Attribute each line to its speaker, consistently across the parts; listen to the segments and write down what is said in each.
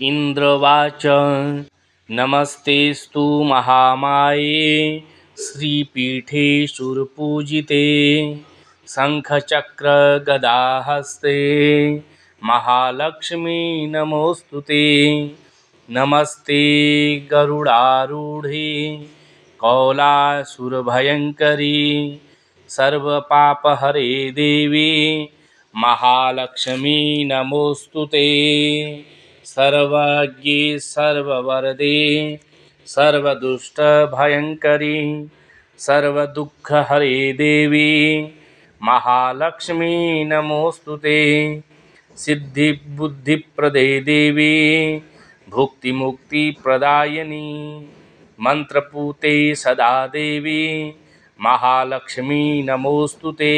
Speaker 1: इन्द्रवाच नमस्तेस्तु महामाये श्रीपीठे शूरपूजिते शङ्खचक्रगदाहस्ते महालक्ष्मी नमोऽस्तुते। नमस्ते गरुडारूढे कौलासुरभयङ्करी सर्वपापहरे देवी महालक्ष्मी नमोऽस्तुते। सर्वज्ञे सर्ववरदे सर्वदुष्टभयङ्करी सर्वदुःखहरे देवी महालक्ष्मी नमोऽस्तुते। सिद्धिबुद्धिप्रदे देवी भुक्तिमुक्तिप्रदायिनी मंत्रपूते सदा देवी महालक्ष्मी नमोऽस्तुते।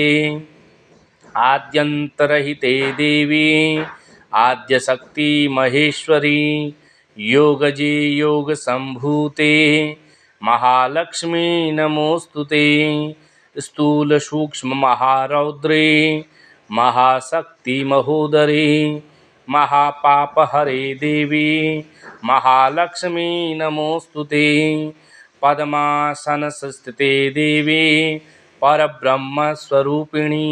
Speaker 1: आद्यन्तरहिते देवी आद्यशक्ति महेश्वरी योगजे योगसम्भूते महालक्ष्मी नमोऽस्तुते। स्थूलसूक्ष्म महारौद्रे महाशक्ति महोदरे महापापहरे देवी महालक्ष्मी नमोऽस्तुते। पद्मासनस्थिते देवी परब्रह्मस्वरूपिणी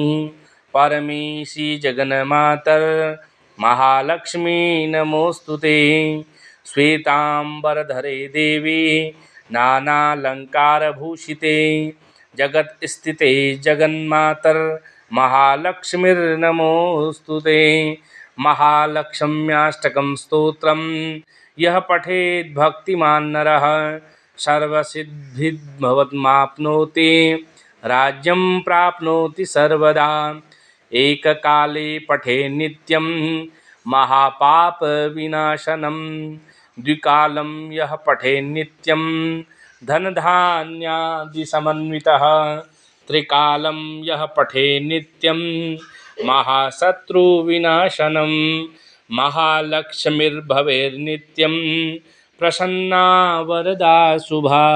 Speaker 1: परमेशी जगन्मातर महालक्ष्मी नमोऽस्तुते। श्वेतांबरधरे देवी नानालंकारभूषिते जगत्स्थिते जगन्मातर महालक्ष्मीर्नमोऽस्तुते। महालक्ष्म्याष्टकं स्तोत्रं यः पठेत् भक्तिमान् नरः सर्वसिद्धिर्भवन्माप्नोति राज्यं प्राप्नोति सर्वदा। एककाले पठे नित्यं महापापविनाशनं द्विकालं यः पठे नित्यं धनधान्यादिसमन्वितः त्रिकालं यः पठे नित्यं महाशत्रुविनाशनं महालक्ष्मीर्भवेर्नित्यं प्रसन्ना वरदा शुभा।